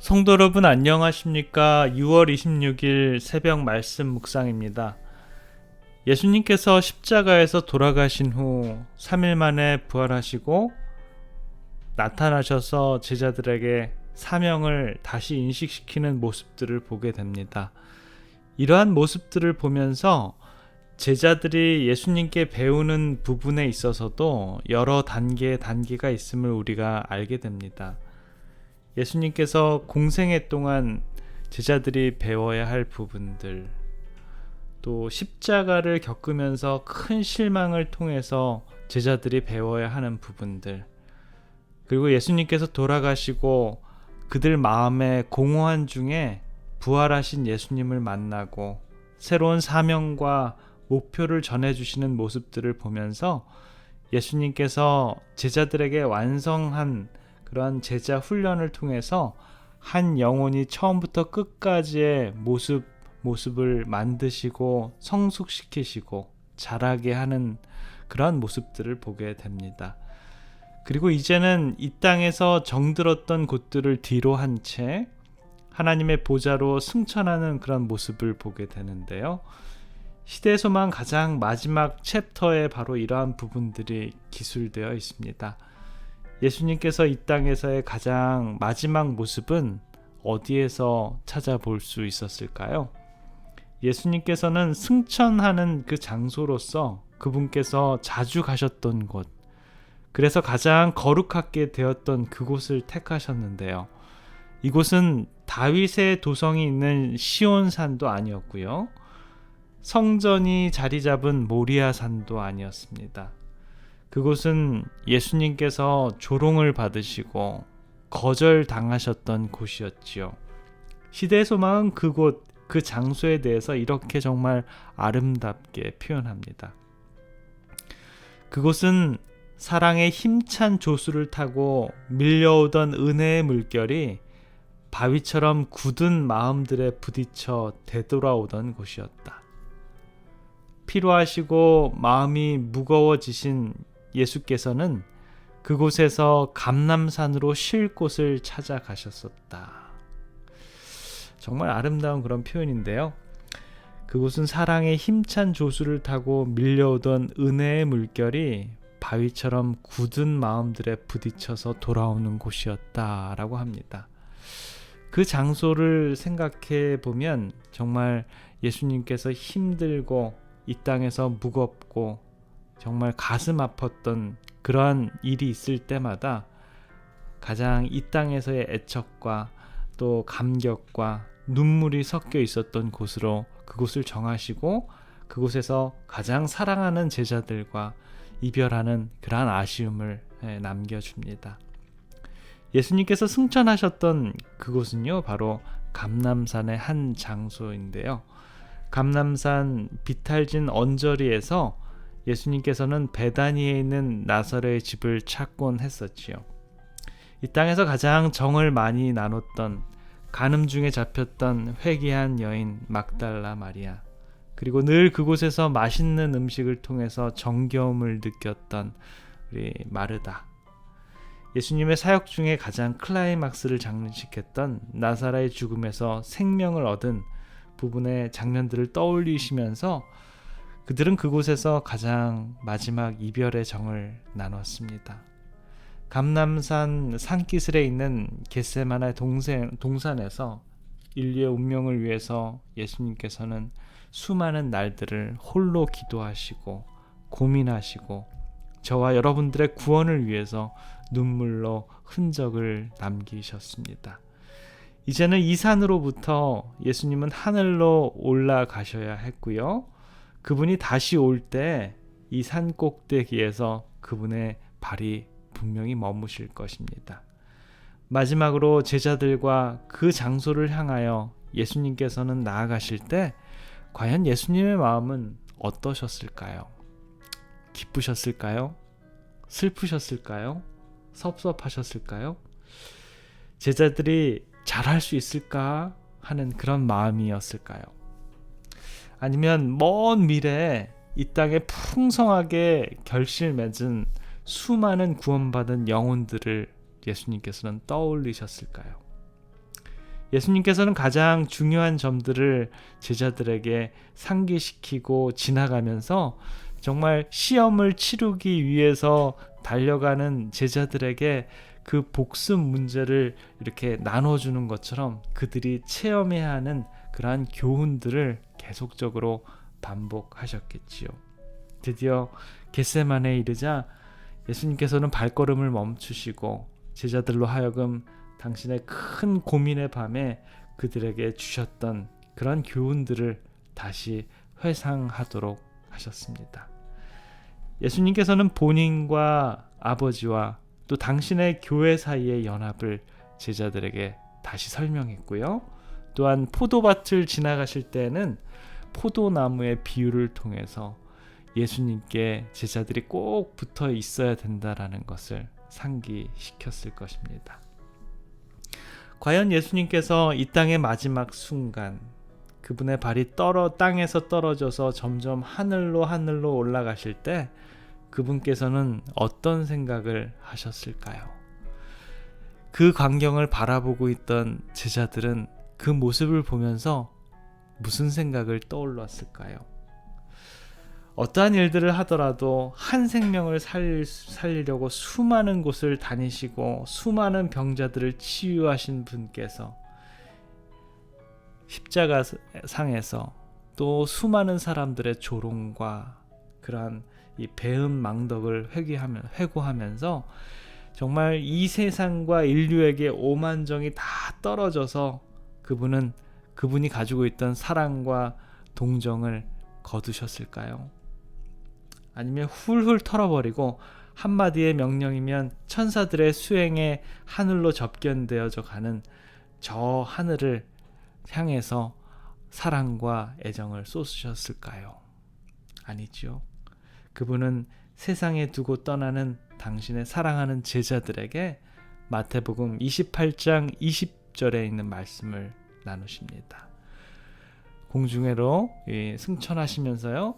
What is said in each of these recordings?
성도 여러분 안녕하십니까? 6월 26일 새벽 말씀 묵상입니다. 예수님께서 십자가에서 돌아가신 후 3일 만에 부활하시고 나타나셔서 제자들에게 사명을 다시 인식시키는 모습들을 보게 됩니다. 이러한 모습들을 보면서 제자들이 예수님께 배우는 부분에 있어서도 여러 단계가 있음을 우리가 알게 됩니다. 예수님께서 공생애 동안 제자들이 배워야 할 부분들, 또 십자가를 겪으면서 큰 실망을 통해서 제자들이 배워야 하는 부분들, 그리고 예수님께서 돌아가시고 그들 마음의 공허한 중에 부활하신 예수님을 만나고 새로운 사명과 목표를 전해주시는 모습들을 보면서 예수님께서 제자들에게 완성한 그러한 제자 훈련을 통해서 한 영혼이 처음부터 끝까지의 모습을 만드시고 성숙시키시고 자라게 하는 그러한 모습들을 보게 됩니다. 그리고 이제는 이 땅에서 정들었던 곳들을 뒤로 한 채 하나님의 보좌로 승천하는 그런 모습을 보게 되는데요. 시대의 소망 가장 마지막 챕터에 바로 이러한 부분들이 기술되어 있습니다. 예수님께서 이 땅에서의 가장 마지막 모습은 어디에서 찾아볼 수 있었을까요? 예수님께서는 승천하는 그 장소로서 그분께서 자주 가셨던 곳, 그래서 가장 거룩하게 되었던 그곳을 택하셨는데요. 이곳은 다윗의 도성이 있는 시온산도 아니었고요. 성전이 자리 잡은 모리아산도 아니었습니다. 그곳은 예수님께서 조롱을 받으시고 거절당하셨던 곳이었지요. 시대의 소망은 그곳, 그 장소에 대해서 이렇게 정말 아름답게 표현합니다. 그곳은 사랑의 힘찬 조수를 타고 밀려오던 은혜의 물결이 바위처럼 굳은 마음들에 부딪혀 되돌아오던 곳이었다. 피로하시고 마음이 무거워지신 예수께서는 그곳에서 감람산으로 쉴 곳을 찾아가셨었다. 정말 아름다운 그런 표현인데요. 그곳은 사랑의 힘찬 조수를 타고 밀려오던 은혜의 물결이 바위처럼 굳은 마음들에 부딪혀서 돌아오는 곳이었다라고 합니다. 그 장소를 생각해 보면 정말 예수님께서 힘들고 이 땅에서 무겁고 정말 가슴 아팠던 그러한 일이 있을 때마다 가장 이 땅에서의 애척과 또 감격과 눈물이 섞여 있었던 곳으로 그곳을 정하시고 그곳에서 가장 사랑하는 제자들과 이별하는 그러한 아쉬움을 남겨줍니다. 예수님께서 승천하셨던 그곳은요, 바로 감람산의 한 장소인데요. 감람산 비탈진 언저리에서 예수님께서는 베다니에 있는 나사로의 집을 찾곤 했었지요. 이 땅에서 가장 정을 많이 나눴던, 간음 중에 잡혔던 회개한 여인 막달라 마리아, 그리고 늘 그곳에서 맛있는 음식을 통해서 정겨움을 느꼈던 우리 마르다, 예수님의 사역 중에 가장 클라이막스를 장식했던 나사로의 죽음에서 생명을 얻은 부분의 장면들을 떠올리시면서 그들은 그곳에서 가장 마지막 이별의 정을 나눴습니다. 감람산 산기슭에 있는 겟세마네 동산에서 인류의 운명을 위해서 예수님께서는 수많은 날들을 홀로 기도하시고 고민하시고 저와 여러분들의 구원을 위해서 눈물로 흔적을 남기셨습니다. 이제는 이 산으로부터 예수님은 하늘로 올라가셔야 했고요. 그분이 다시 올 때 이 산 꼭대기에서 그분의 발이 분명히 머무실 것입니다. 마지막으로 제자들과 그 장소를 향하여 예수님께서는 나아가실 때 과연 예수님의 마음은 어떠셨을까요? 기쁘셨을까요? 슬프셨을까요? 섭섭하셨을까요? 제자들이 잘할 수 있을까 하는 그런 마음이었을까요? 아니면 먼 미래에 이 땅에 풍성하게 결실맺은 수많은 구원받은 영혼들을 예수님께서는 떠올리셨을까요? 예수님께서는 가장 중요한 점들을 제자들에게 상기시키고 지나가면서 정말 시험을 치르기 위해서 달려가는 제자들에게 그 복습 문제를 이렇게 나눠주는 것처럼 그들이 체험해야 하는 그러한 교훈들을 계속적으로 반복하셨겠지요. 드디어 겟세마네에 이르자 예수님께서는 발걸음을 멈추시고 제자들로 하여금 당신의 큰 고민의 밤에 그들에게 주셨던 그런 교훈들을 다시 회상하도록 하셨습니다. 예수님께서는 본인과 아버지와 또 당신의 교회 사이의 연합을 제자들에게 다시 설명했고요. 또한 포도밭을 지나가실 때는 포도나무의 비유를 통해서 예수님께 제자들이 꼭 붙어 있어야 된다라는 것을 상기시켰을 것입니다. 과연 예수님께서 이 땅의 마지막 순간 그분의 발이 땅에서 떨어져서 점점 하늘로 올라가실 때 그분께서는 어떤 생각을 하셨을까요? 그 광경을 바라보고 있던 제자들은 그 모습을 보면서 무슨 생각을 떠올랐을까요? 어떠한 일들을 하더라도 한 생명을 살리려고 수많은 곳을 다니시고 수많은 병자들을 치유하신 분께서 십자가상에서 또 수많은 사람들의 조롱과 그러한 이 배은 망덕을 회고하면서 정말 이 세상과 인류에게 오만정이 다 떨어져서 그분이 가지고 있던 사랑과 동정을 거두셨을까요? 아니면 훌훌 털어버리고 한마디의 명령이면 천사들의 수행에 하늘로 접견되어져 가는 저 하늘을 향해서 사랑과 애정을 쏟으셨을까요? 아니죠. 그분은 세상에 두고 떠나는 당신의 사랑하는 제자들에게 마태복음 28장 20절에 있는 말씀을 나누십니다. 공중에로 승천하시면서요,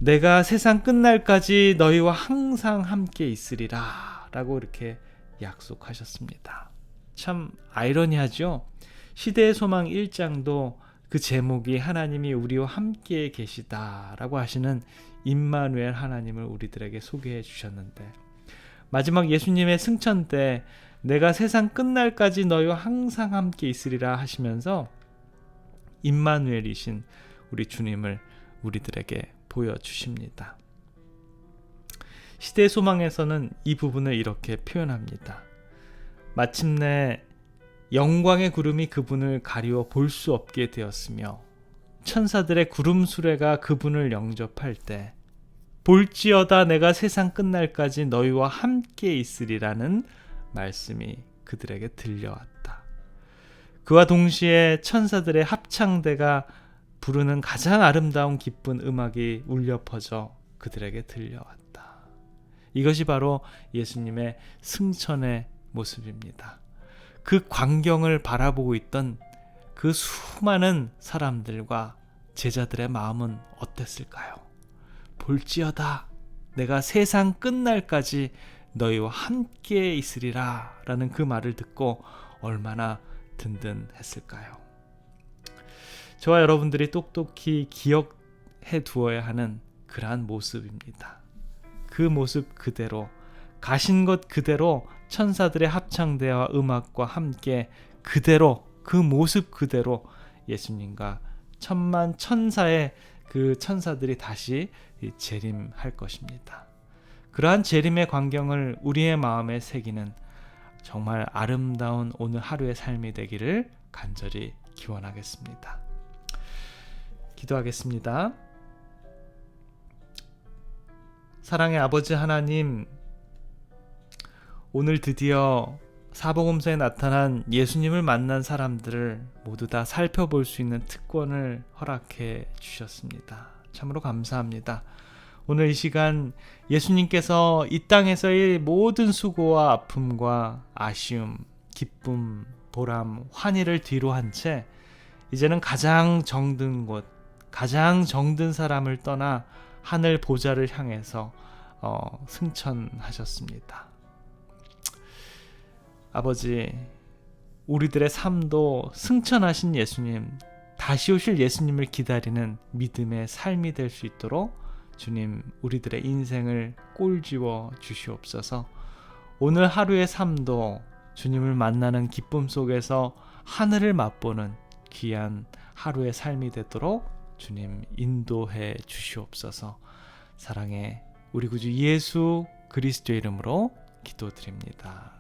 내가 세상 끝날까지 너희와 항상 함께 있으리라 라고 이렇게 약속하셨습니다. 참 아이러니하죠. 시대의 소망 1장도 그 제목이 하나님이 우리와 함께 계시다라고 하시는 임마누엘 하나님을 우리들에게 소개해 주셨는데, 마지막 예수님의 승천 때 내가 세상 끝날까지 너희와 항상 함께 있으리라 하시면서 임마누엘이신 우리 주님을 우리들에게 보여주십니다. 시대의 소망에서는 이 부분을 이렇게 표현합니다. 마침내 영광의 구름이 그분을 가리워 볼 수 없게 되었으며 천사들의 구름 수레가 그분을 영접할 때 볼지어다 내가 세상 끝날까지 너희와 함께 있으리라는 말씀이 그들에게 들려왔다. 그와 동시에 천사들의 합창대가 부르는 가장 아름다운 기쁜 음악이 울려 퍼져 그들에게 들려왔다. 이것이 바로 예수님의 승천의 모습입니다. 그 광경을 바라보고 있던 그 수많은 사람들과 제자들의 마음은 어땠을까요? 볼지어다 내가 세상 끝날까지 너희와 함께 있으리라 라는 그 말을 듣고 얼마나 든든했을까요? 저와 여러분들이 똑똑히 기억해 두어야 하는 그러한 모습입니다. 그 모습 그대로, 가신 것 그대로 천사들의 합창대와 음악과 함께 그대로, 그 모습 그대로 예수님과 천만 천사의 그 천사들이 다시 재림할 것입니다. 그러한 재림의 광경을 우리의 마음에 새기는 정말 아름다운 오늘 하루의 삶이 되기를 간절히 기원하겠습니다. 기도하겠습니다. 사랑의 아버지 하나님, 오늘 드디어 사복음서에 나타난 예수님을 만난 사람들을 모두 다 살펴볼 수 있는 특권을 허락해 주셨습니다. 참으로 감사합니다. 오늘 이 시간 예수님께서 이 땅에서의 모든 수고와 아픔과 아쉬움, 기쁨, 보람, 환희를 뒤로 한 채 이제는 가장 정든 곳, 가장 정든 사람을 떠나 하늘 보좌를 향해서 승천하셨습니다. 아버지, 우리들의 삶도 승천하신 예수님, 다시 오실 예수님을 기다리는 믿음의 삶이 될 수 있도록 주님, 우리들의 인생을 꼴지워 주시옵소서. 오늘 하루의 삶도 주님을 만나는 기쁨 속에서 하늘을 맛보는 귀한 하루의 삶이 되도록 주님 인도해 주시옵소서. 사랑해 우리 구주 예수 그리스도 이름으로 기도드립니다.